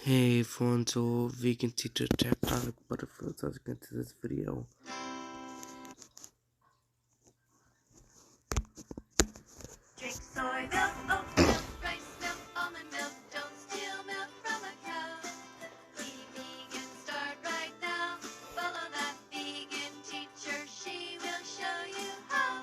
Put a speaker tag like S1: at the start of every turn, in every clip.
S1: Hey everyone, so vegan teacher tech Issac Butterfield. So let's get into this video.
S2: Drink soy milk, oat milk, rice milk, almond milk. Don't steal milk from a cow. Be vegan, start right now. Follow that vegan teacher, she will show you how.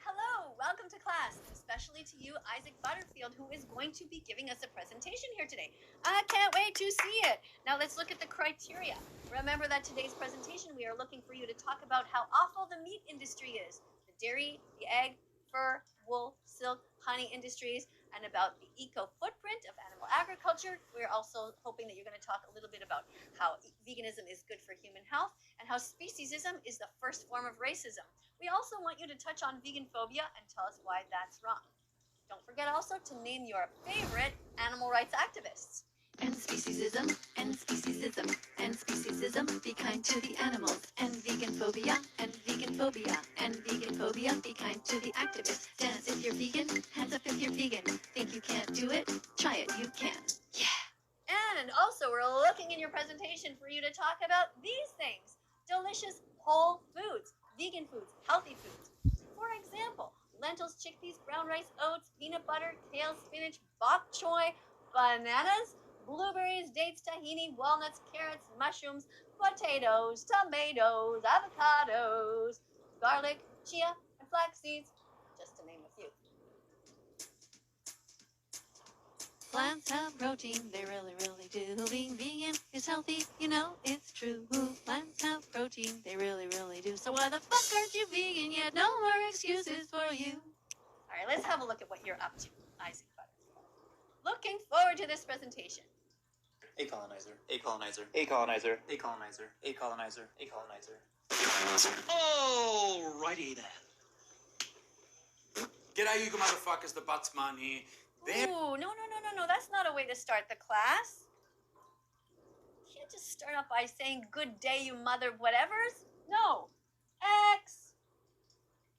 S2: Hello, welcome to class, especially to you, Issac Butterfield, who is going to be giving us a presentation here today. I can't wait to see it. Now let's look at the criteria. Remember that today's presentation, we are looking for you to talk about how awful the meat industry is. The dairy, the egg, fur, wool, silk, honey industries, and about the eco-footprint of animal agriculture. We're also hoping that you're going to talk a little bit about how veganism is good for human health and how speciesism is the first form of racism. We also want you to touch on vegan phobia and tell us why that's wrong. Don't forget also to name your favorite animal rights activists. And speciesism, and speciesism, and speciesism, be kind to the animals. And vegan phobia, and vegan phobia, and vegan phobia, be kind to the activists. Dance if you're vegan, hands up if you're vegan. Think you can't do it? Try it, you can. Yeah. And also, we're looking in your presentation for you to talk about these things. Delicious whole foods, vegan foods, healthy foods. For example, lentils, chickpeas, brown rice, oats, peanut butter, kale, spinach, bok choy, bananas, blueberries, dates, tahini, walnuts, carrots, mushrooms, potatoes, tomatoes, avocados, garlic, chia, and flax seeds, just to name a few. Plants have protein, they really, really do. Being vegan is healthy, you know it's true. Plants have protein, they really, really do. So why the fuck aren't you vegan yet? No more excuses for you. All right, let's have a look at what you're up to, Issac Butterfield. Looking forward to this presentation.
S3: A colonizer, a colonizer, a colonizer, a colonizer, a colonizer, a colonizer.
S4: Alrighty then. G'day, you motherfuckers, the Buttsman here.
S2: Ooh, no, that's not a way to start the class. You can't just start off by saying, good day, you mother whatevers. No. X.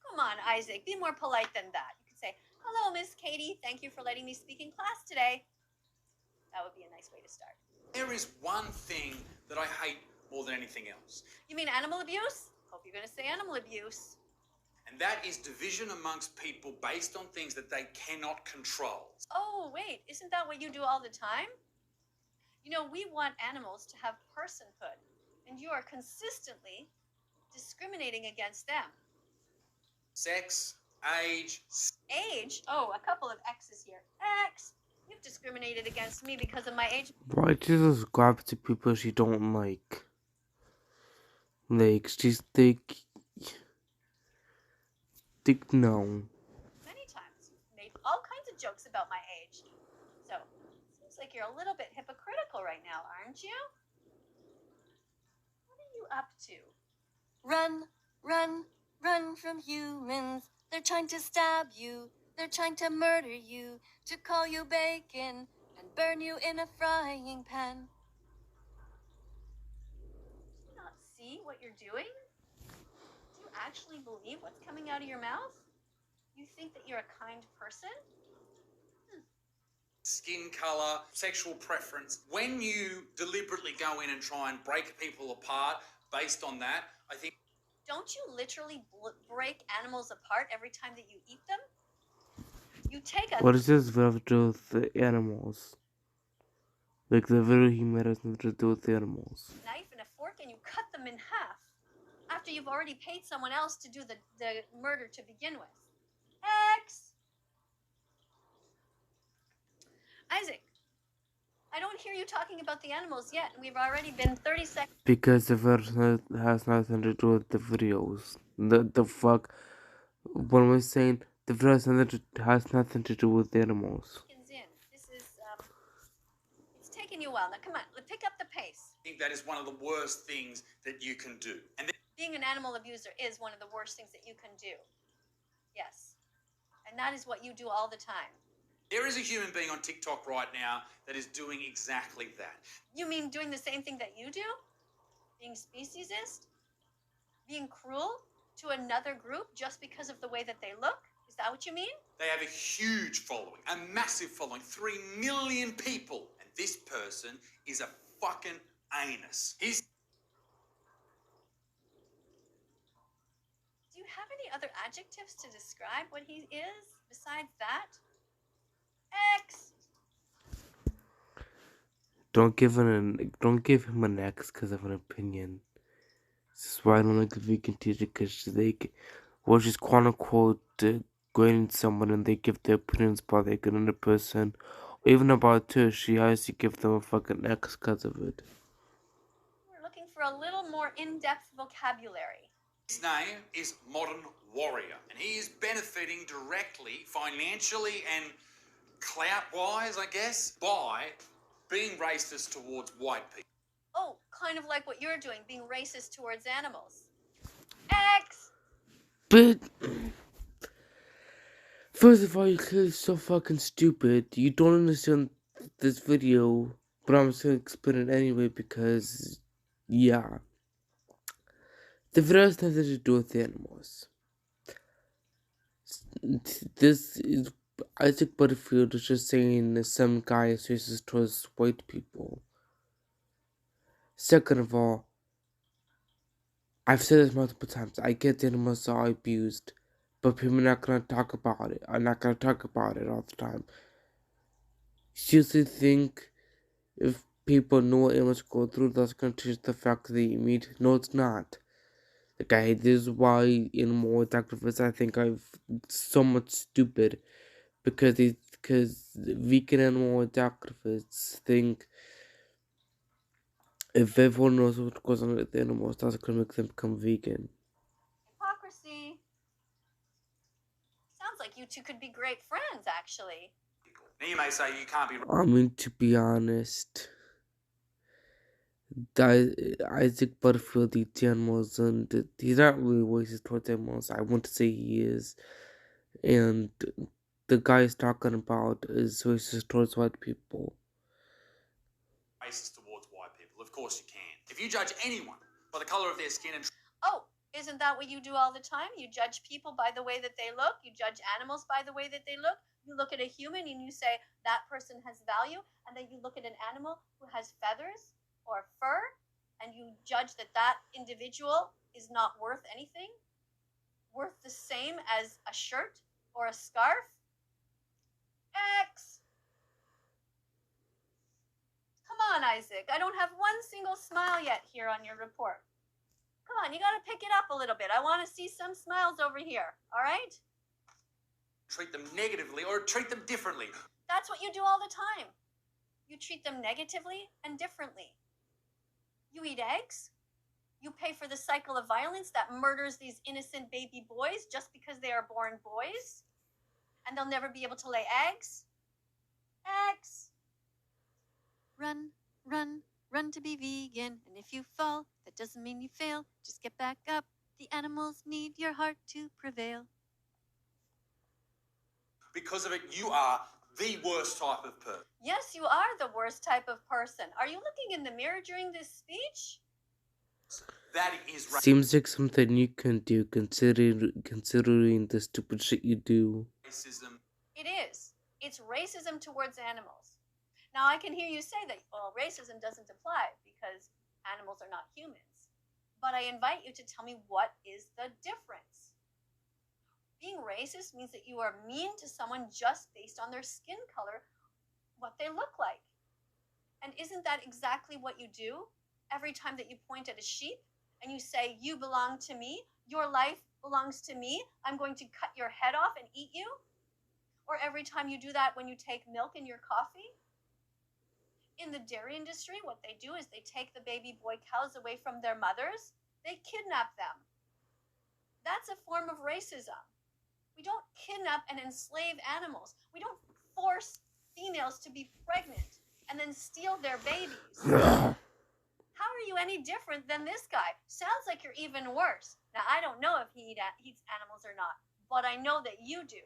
S2: Come on, Issac, be more polite than that. You could say, hello, Miss Katie. Thank you for letting me speak in class today. That would be a nice way to start.
S4: There is one thing that I hate more than anything else,
S2: You mean animal abuse? Hope you're going to say animal abuse.
S4: and that is division amongst people based on things that they cannot control.
S2: Oh, wait, isn't that what you do all the time? You know, we want animals to have personhood, and you are consistently discriminating against them.
S4: Sex, age,
S2: Age? Oh, a couple of X's here. X! You've discriminated against me because of my age.
S1: Why Jesus grab to people she don't like? Like she's thick no.
S2: Many times. You've made all kinds of jokes about my age. So, seems like you're a little bit hypocritical right now, aren't you? What are you up to?
S5: Run, run, run from humans. They're trying to stab you. They're trying to murder you, to call you bacon and burn you in a frying pan.
S2: Do you not see what you're doing? Do you actually believe what's coming out of your mouth? You think that you're a kind person?
S4: skin color, sexual preference. When you deliberately go in and try and break people apart based on that, I think...
S2: Don't you literally break animals apart every time that you eat them? You take a
S1: What is this have to do with the animals? Like the very human has nothing to do with the animals.
S2: knife and a fork and you cut them in half after you've already paid someone else to do the murder to begin with. X! Issac, I don't hear you talking about the animals yet, and we've already been 30 seconds.
S1: Because the verse has nothing to do with the videos. The fuck? What am I saying? The verse has nothing to do with the animals.
S2: In. This is, it's taken you a while. Now, come on, let's pick up the pace.
S4: I think that is one of the worst things that you can do. And then...
S2: Being an animal abuser is one of the worst things that you can do. Yes. And that is what you do all the time.
S4: There is a human being on TikTok right now that is doing exactly that.
S2: You mean doing the same thing that you do? Being speciesist? Being cruel to another group just because of the way that they look? Is that what you mean?
S4: They have a huge following, a massive following, 3 million people. And this person is a fucking anus. He's...
S2: Do you have any other adjectives to describe what he is besides that? X.
S1: Don't give him an X because of an opinion. This is why I don't like the vegan teacher, because she's quote unquote grading someone and they give their opinions about like another person, or even about her. She has to give them a fucking X because of it.
S2: We're looking for a little more in-depth vocabulary.
S4: His name is Modern Warrior, and he is benefiting directly, financially and clout-wise, I guess, by being racist towards white people.
S2: Oh, kind of like what you're doing, being racist towards animals. X.
S1: But first of all, you're clearly so fucking stupid. You don't understand this video, but I'm just gonna explain it anyway because, yeah. The video has nothing to do with animals. This is Issac Butterfield is just saying that some guy is racist towards white people. Second of all, I've said this multiple times. I get the animals are abused, but people are not gonna talk about it. I'm not gonna talk about it all the time. Seriously think if people know what animals go through, that's gonna change the fact that they eat meat? No, it's not. Like, this is why animal rights activists I think I'm so much stupid, because vegan animal rights activists think if everyone knows what goes on with the animals, that's gonna make them become vegan.
S2: Hypocrisy. Sounds like you two could be great friends, actually.
S4: Now you may say you can't be...
S1: I mean, to be honest, Issac Butterfield eats animals, and he's not really racist towards animals. I want to say he is, and the guy he's talking about is racist towards white people.
S4: racist towards white people. Of course you can. If you judge anyone by the colour of their skin and...
S2: Oh, isn't that what you do all the time? You judge people by the way that they look. You judge animals by the way that they look. You look at a human and you say, that person has value. And then you look at an animal who has feathers or fur, and you judge that that individual is not worth anything, worth the same as a shirt or a scarf. X. Come on, Isaac. I don't have one single smile yet here on your report. Come on, you gotta pick it up a little bit. I want to see some smiles over here, all right?
S4: treat them negatively or treat them differently.
S2: That's what you do all the time. You treat them negatively and differently. You eat eggs. You pay for the cycle of violence that murders these innocent baby boys just because they are born boys. And they'll never be able to lay eggs. Eggs.
S5: Run, run, run to be vegan. And if you fall, that doesn't mean you fail. Just get back up. The animals need your heart to prevail.
S4: Because of it, you are the worst type of person.
S2: Yes, you are the worst type of person. Are you looking in the mirror during this speech?
S4: That is right.
S1: Seems like something you can do, considering the stupid shit you do.
S4: Racism.
S2: It is. It's racism towards animals. Now, I can hear you say that, well, racism doesn't apply because animals are not humans. But I invite you to tell me, what is the difference? Being racist means that you are mean to someone just based on their skin color, what they look like. And isn't that exactly what you do every time that you point at a sheep and you say, you belong to me, your life belongs to me, I'm going to cut your head off and eat you? Or every time you do that when you take milk in your coffee? In the dairy industry, what they do is they take the baby boy cows away from their mothers, they kidnap them. That's a form of racism. We don't kidnap and enslave animals. We don't force females to be pregnant and then steal their babies. How are you any different than this guy? Sounds like you're even worse. Now, I don't know if he eats animals or not, but I know that you do.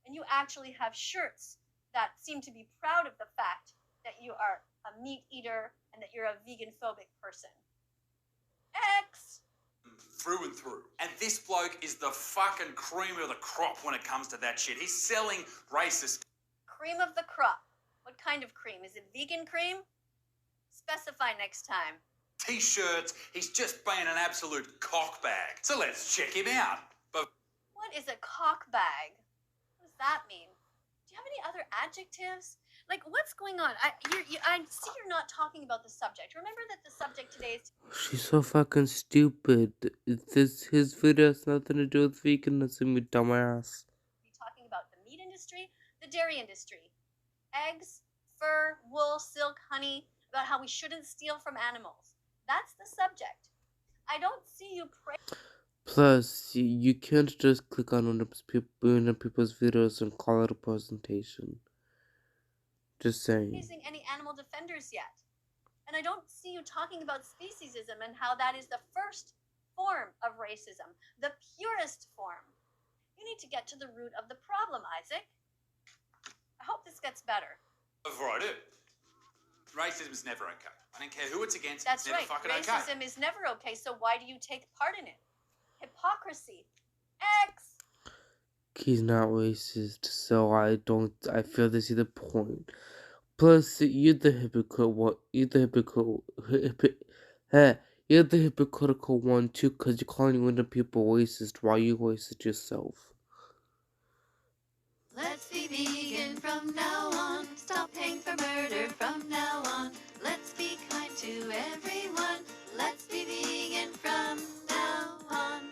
S2: And you actually have shirts that seem to be proud of the fact that you are a meat eater and that you're a vegan phobic person. X.
S4: through and through. And this bloke is the fucking cream of the crop when it comes to that shit. He's selling racist.
S2: Cream of the crop. What kind of cream? Is it vegan cream? Specify next time.
S4: T-shirts. He's just being an absolute cockbag. So let's check him out. But
S2: What is a cock bag? What does that mean? Do you have any other adjectives? Like, what's going on? I see you're not talking about the subject. Remember that the subject today is
S1: She's so fucking stupid. His video has nothing to do with veganism, you dumbass.
S2: to be talking about the meat industry, the dairy industry, eggs, fur, wool, silk, honey, about how we shouldn't steal from animals. That's the subject. I don't see you
S1: Plus, you can't just click on one of people's videos and call it a presentation. Just saying.
S2: praising any animal defenders yet. And I don't see you talking about speciesism and how that is the first form of racism, the purest form. You need to get to the root of the problem, Isaac. I hope this gets better.
S4: before I do, racism is never okay. I don't care who it's against.
S2: That's
S4: it's never
S2: right.
S4: fucking
S2: Racism
S4: okay.
S2: is never okay, so why do you take part in it? Hypocrisy. X.
S1: He's not racist, so I feel they see the point. Plus, you're the hypocrite. You're the hypocritical one too, because you're calling other people racist while you racist yourself.
S5: Let's be vegan from now on. Stop paying for murder from now on. Let's be kind to everyone. Let's be vegan from now on.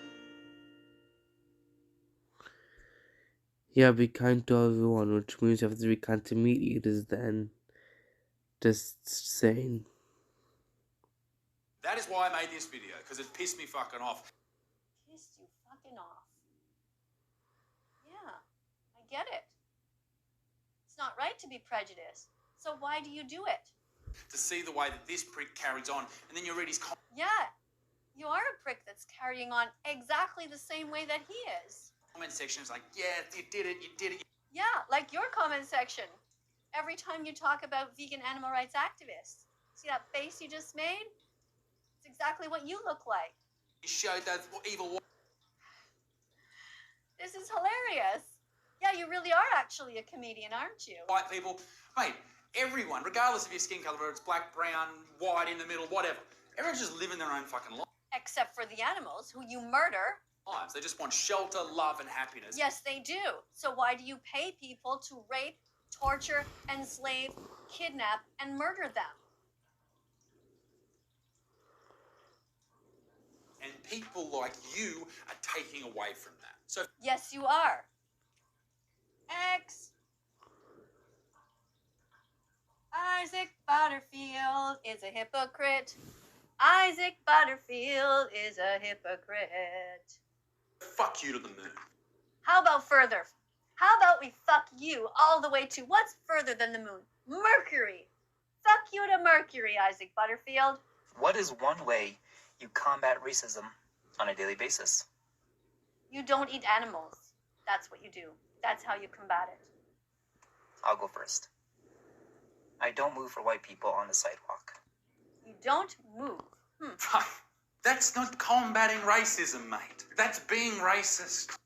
S1: Yeah, be kind to everyone, which means you have to be kind to meat eaters then. Just saying.
S4: That is why I made this video, because it pissed me fucking off.
S2: Pissed you fucking off. Yeah, I get it. It's not right to be prejudiced. So why do you do it?
S4: To see the way that this prick carries on, and then you read his
S2: Yeah, you are a prick that's carrying on exactly the same way that he is.
S4: comment section. It's like, yeah, you did it.
S2: Yeah, like your comment section. Every time you talk about vegan animal rights activists. See that face you just made? It's exactly what you look like.
S4: You showed those evil
S2: This is hilarious. Yeah, you really are actually a comedian, aren't you?
S4: white people. Mate, everyone, regardless of your skin colour, whether it's black, brown, white, in the middle, whatever, everyone's just living their own fucking
S2: Except for the animals who you murder.
S4: lives. They just want shelter, love, and happiness.
S2: Yes, they do. So why do you pay people to rape, torture, enslave, kidnap, and murder them?
S4: And people like you are taking away from that. So
S2: Yes, you are. X. Isaac Butterfield is a hypocrite. Isaac Butterfield is a hypocrite.
S4: fuck you to the moon.
S2: How about further? How about we fuck you all the way to what's further than the moon? Mercury. Fuck you to Mercury, Isaac Butterfield.
S3: What is one way you combat racism on a daily basis?
S2: You don't eat animals. That's what you do. That's how you combat it.
S3: I'll go first. I don't move for white people on the sidewalk.
S2: You don't move.
S4: That's not combating racism, mate. That's being racist.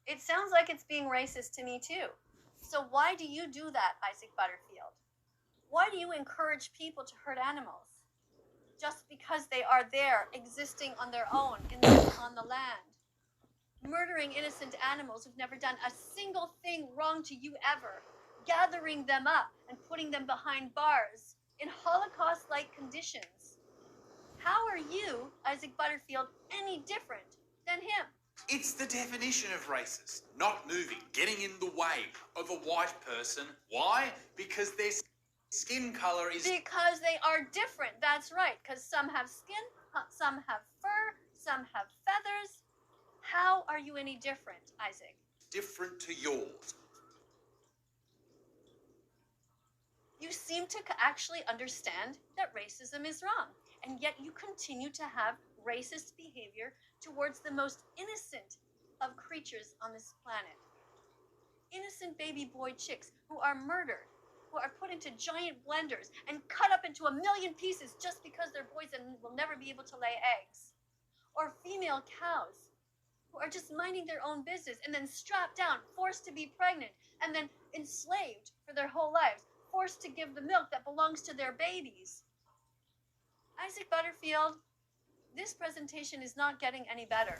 S2: It sounds like it's being racist to me, too. So why do you do that, Isaac Butterfield? Why do you encourage people to hurt animals? Just because they are there, existing on their own, on the land. Murdering innocent animals who've never done a single thing wrong to you ever. Gathering them up and putting them behind bars in Holocaust-like conditions. How are you, Isaac Butterfield, any different than him?
S4: It's the definition of racist. Not moving, getting in the way of a white person. Why? Because their skin colour is
S2: Because they are different, that's right. Because some have skin, some have fur, some have feathers. How are you any different, Isaac?
S4: different to yours.
S2: You seem to actually understand that racism is wrong, and yet you continue to have racist behavior towards the most innocent of creatures on this planet. Innocent baby boy chicks who are murdered, who are put into giant blenders and cut up into a million pieces just because they're boys and will never be able to lay eggs. or female cows who are just minding their own business and then strapped down, forced to be pregnant, and then enslaved for their whole lives, forced to give the milk that belongs to their babies. Issac Butterfield, this presentation is not getting any better.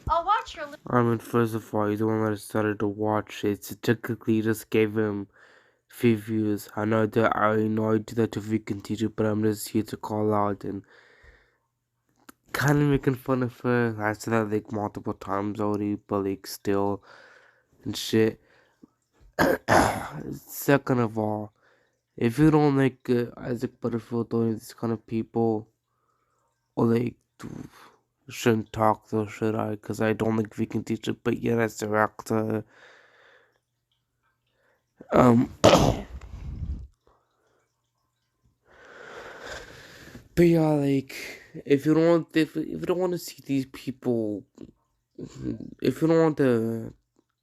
S2: I'll watch your.
S1: I mean, first of all, he's the one that started to watch it, so technically just gave him few views. I know I do that to vegan teacher, but I'm just here to call out and kind of making fun of her. I said that like multiple times already, but like still and shit. Second of all, if you don't like Isaac Butterfield or these kind of people, or like shouldn't talk though, should I? Because I don't like vegan teacher, but yeah, that's the actor. But yeah, like if you don't want to see these people, if you don't want to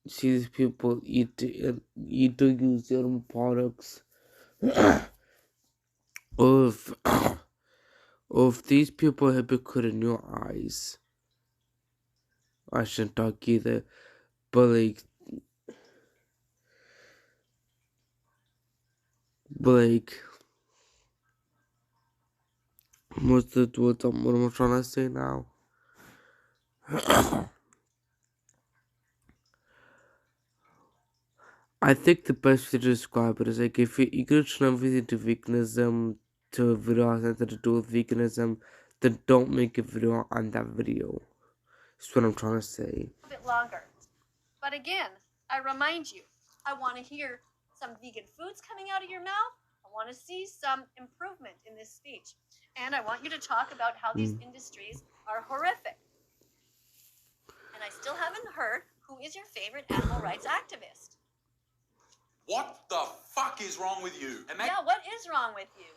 S1: see these people eat or use their own products, or if or if these people have been put in your eyes, I shouldn't talk either. But like, what am I trying to say now? I think the best way to describe it is like if you could everything to veganism, to a video has nothing to do with veganism, then don't make a video on that video. That's what I'm trying to say.
S2: A bit longer. But again, I remind you, I want to hear some vegan foods coming out of your mouth. I want to see some improvement in this speech. And I want you to talk about how these industries are horrific. And I still haven't heard who is your favorite animal rights activist.
S4: What the fuck is wrong with you?
S2: Yeah, what is wrong with you?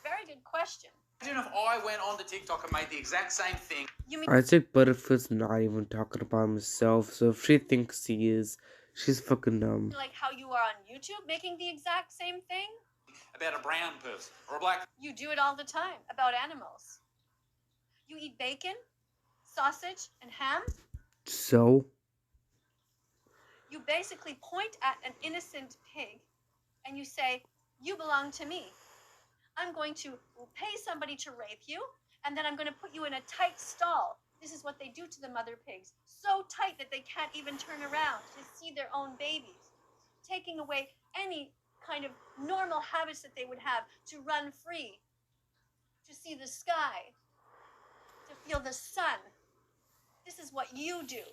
S2: Very good question.
S4: Imagine if I went on to TikTok and made the exact same thing.
S2: You mean
S1: I think Butterfield's not even talking about himself, so if she thinks he is, she's fucking dumb.
S2: like how you are on YouTube making the exact same thing?
S4: About a brown person or a black.
S2: You do it all the time about animals. You eat bacon, sausage, and ham.
S1: So?
S2: You basically point at an innocent pig and you say, you belong to me. I'm going to pay somebody to rape you, and then I'm going to put you in a tight stall. This is what they do to the mother pigs. So tight that they can't even turn around to see their own babies. Taking away any kind of normal habits that they would have to run free, to see the sky, to feel the sun. This is what you do.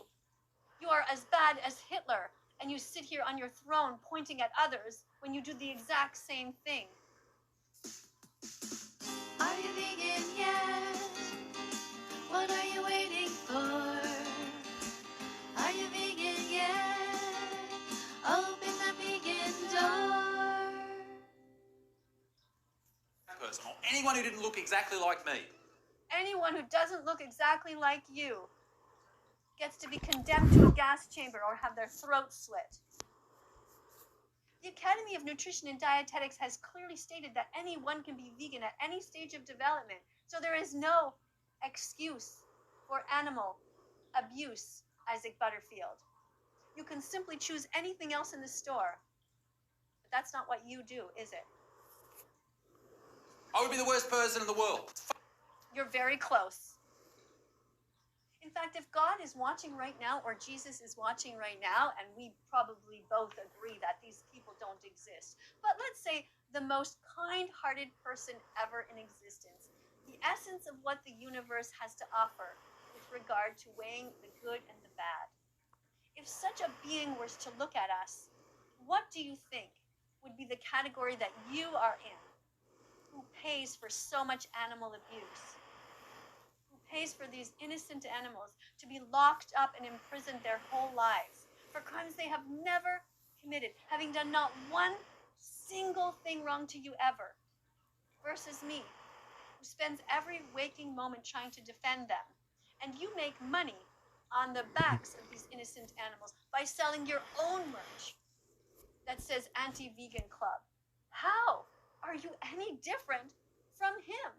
S2: You are as bad as Hitler, and you sit here on your throne pointing at others when you do the exact same thing.
S5: Are you vegan yet? What are you waiting for? Are you vegan yet? Open the vegan door.
S4: Person or anyone who didn't look exactly like me.
S2: Anyone who doesn't look exactly like you gets to be condemned to a gas chamber or have their throat slit. The Academy of Nutrition and Dietetics has clearly stated that anyone can be vegan at any stage of development, so there is no excuse for animal abuse, Issac Butterfield. You can simply choose anything else in the store, but that's not what you do, is it?
S4: I would be the worst person in the world.
S2: You're very close. In fact, if God is watching right now, or Jesus is watching right now, and we probably both agree that these people don't exist, but let's say the most kind-hearted person ever in existence, the essence of what the universe has to offer with regard to weighing the good and the bad. If such a being were to look at us, what do you think would be the category that you are in? Who pays for so much animal abuse? Pays for these innocent animals to be locked up and imprisoned their whole lives for crimes they have never committed, having done not one single thing wrong to you ever, versus me, who spends every waking moment trying to defend them. And you make money on the backs of these innocent animals by selling your own merch that says Anti-Vegan Club. How are you any different from him?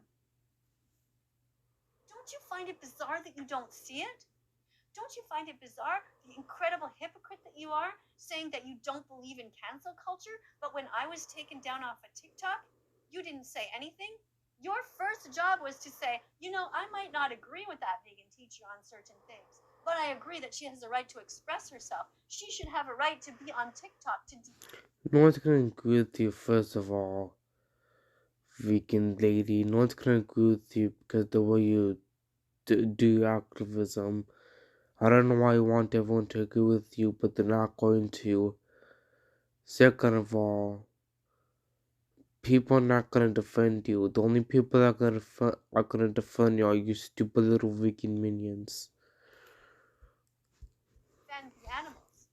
S2: Don't you find it bizarre that you don't see it? Don't you find it bizarre, the incredible hypocrite that you are, saying that you don't believe in cancel culture, but when I was taken down off of TikTok, you didn't say anything? Your first job was to say, I might not agree with that vegan teacher on certain things, but I agree that she has a right to express herself. She should have a right to be on TikTok to
S1: No one's gonna agree with you, first of all, vegan lady. No one's gonna agree with you because the way you do activism. I don't know why you want everyone to agree with you, but they're not going to. Second of all, people are not gonna defend you. The only people that are gonna defend you are you stupid little vegan minions.
S2: defend the animals.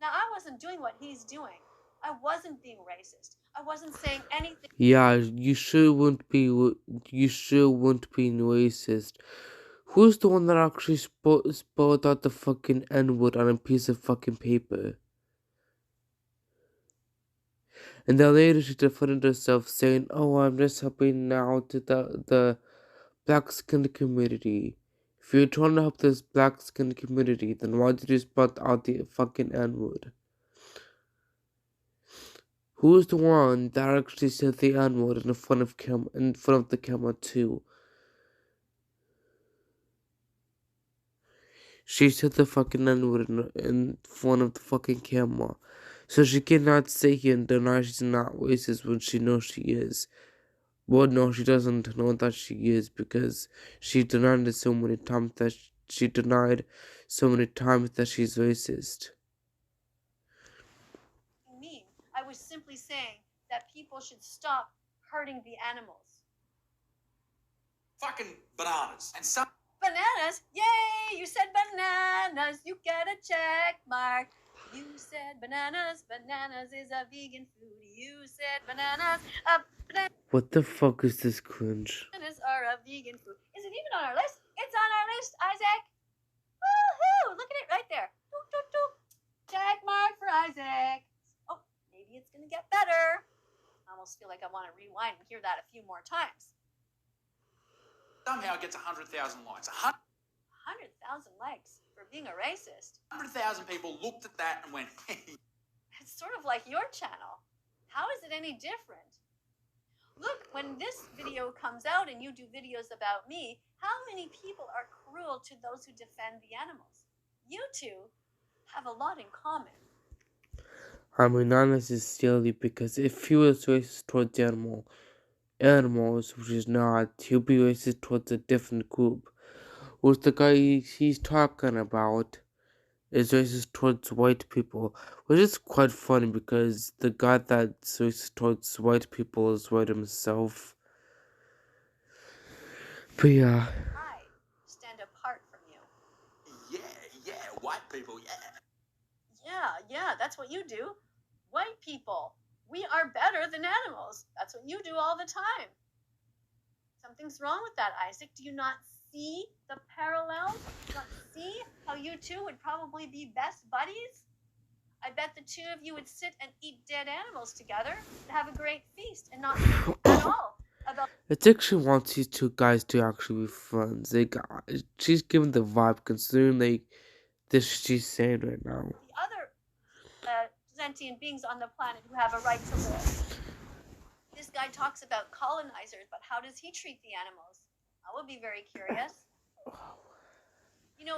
S2: Now, I wasn't doing what he's doing. I wasn't being racist. I wasn't saying anything.
S1: Yeah, you sure wouldn't be. You sure wouldn't be racist. Who's the one that actually spelled out the fucking N-word on a piece of fucking paper? And then later she defended herself, saying, "Oh, I'm just helping out the black skinned community. If you're trying to help this black skinned community, then why did you spell out the fucking N-word?" Who's the one that actually said the N-word in front of the camera too? She said the fucking N-word in front of the fucking camera. So she cannot sit here and deny she's not racist when she knows she is. Well, no, she doesn't know that she is because she denied it so many times that she's racist.
S2: Mean. I was simply saying that people should stop hurting the animals.
S4: Fucking bananas. And some
S2: Bananas? Yay! You said bananas. You get a check mark. You said bananas. Bananas is a vegan food. You said bananas.
S1: What the fuck is this cringe?
S2: Bananas are a vegan food. Is it even on our list? It's on our list, Isaac. Woohoo! Look at it right there. Doop, doop, doop. Check mark for Isaac. Oh, maybe it's gonna get better. I almost feel like I want to rewind and hear that a few more times.
S4: somehow it gets 100,000 likes.
S2: 100,000 likes for being a racist.
S4: 100,000 people looked at that and went, hey.
S2: It's sort of like your channel. How is it any different? Look, when this video comes out and you do videos about me, how many people are cruel to those who defend the animals? You two have a lot in common.
S1: I mean, not necessarily, because if he was racist towards animals, which is not, he'll be racist towards a different group. Which the guy he's talking about is racist towards white people, which is quite funny because the guy that's racist towards white people is white himself. But yeah.
S2: I stand apart from you.
S4: Yeah, white people,
S2: Yeah, that's what you do. White people, we are better than animals. That's what you do all the time. Something's wrong with that, Isaac. Do you not see the parallels? Do you not see how you two would probably be best buddies? I bet the two of you would sit and eat dead animals together and have a great feast and not think at all about.
S1: It actually wants these two guys to actually be friends. She's giving the vibe considering this she's saying right now.
S2: The other sentient beings on the planet who have a right to live. This guy talks about colonizers, but how does he treat the animals? I would be very curious.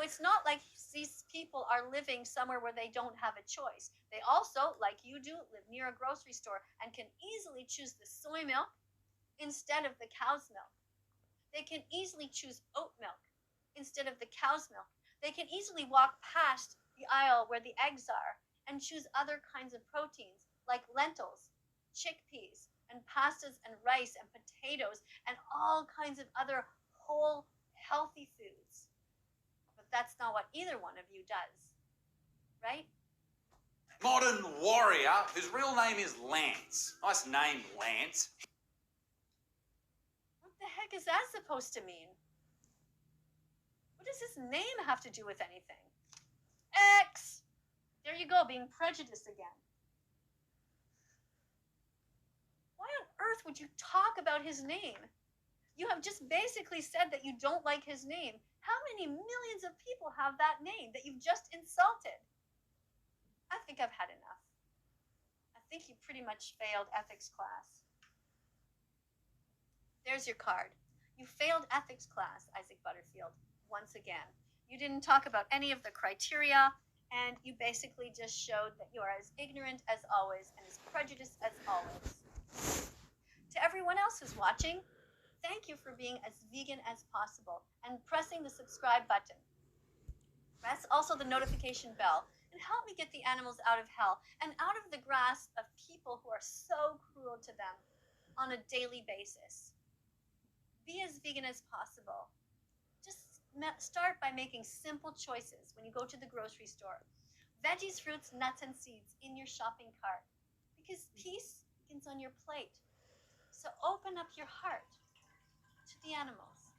S2: It's not like these people are living somewhere where they don't have a choice. They also, like you do, live near a grocery store and can easily choose the soy milk instead of the cow's milk. They can easily choose oat milk instead of the cow's milk. They can easily walk past the aisle where the eggs are and choose other kinds of proteins like lentils, chickpeas, and pastas and rice and potatoes and all kinds of other whole healthy foods. But that's not what either one of you does, right?
S4: Modern warrior, whose real name is Lance. Nice name, Lance.
S2: What the heck is that supposed to mean? What does his name have to do with anything? X! There you go, being prejudiced again. Why on earth would you talk about his name? You have just basically said that you don't like his name. How many millions of people have that name that you've just insulted? I think I've had enough. I think you pretty much failed ethics class. There's your card. You failed ethics class, Issac Butterfield, once again. You didn't talk about any of the criteria, and you basically just showed that you are as ignorant as always and as prejudiced as always. To everyone else who's watching, thank you for being as vegan as possible and pressing the subscribe button. Press also the notification bell and help me get the animals out of hell and out of the grasp of people who are so cruel to them on a daily basis. Be as vegan as possible. Just start by making simple choices when you go to the grocery store. Veggies, fruits, nuts, and seeds in your shopping cart. Because peace begins on your plate. So open up your heart to the animals.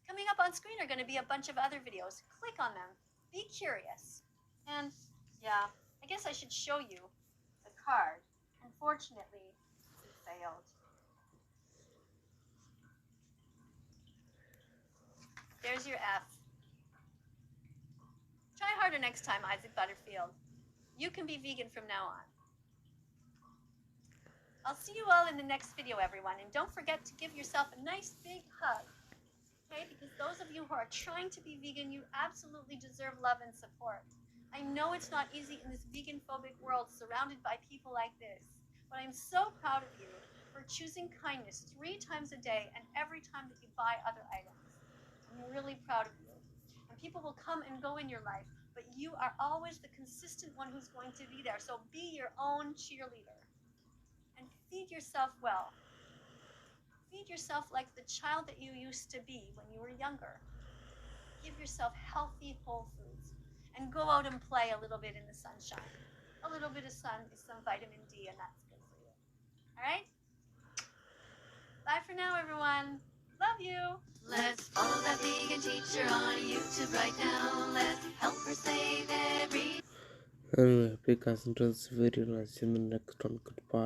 S2: Coming up on screen are going to be a bunch of other videos. Click on them. Be curious. And yeah, I guess I should show you the card. Unfortunately, it failed. There's your F. Try harder next time, Issac Butterfield. You can be vegan from now on. I'll see you all in the next video, everyone. And don't forget to give yourself a nice big hug. Okay? Because those of you who are trying to be vegan, you absolutely deserve love and support. I know it's not easy in this vegan-phobic world surrounded by people like this, but I'm so proud of you for choosing kindness 3 times a day and every time that you buy other items. I'm really proud of you. And people will come and go in your life, but you are always the consistent one who's going to be there. So be your own cheerleader and feed yourself well. Feed yourself like the child that you used to be when you were younger. Give yourself healthy, whole foods. And go out and play a little bit in the sunshine. A little bit of sun is some vitamin D, and that's good for you. All right? Bye for now, everyone. Love you.
S5: Let's follow that vegan teacher on YouTube right now. Let's help her save every.
S1: Anyway, hope you guys enjoyed this video and I'll see you in the next one. Goodbye.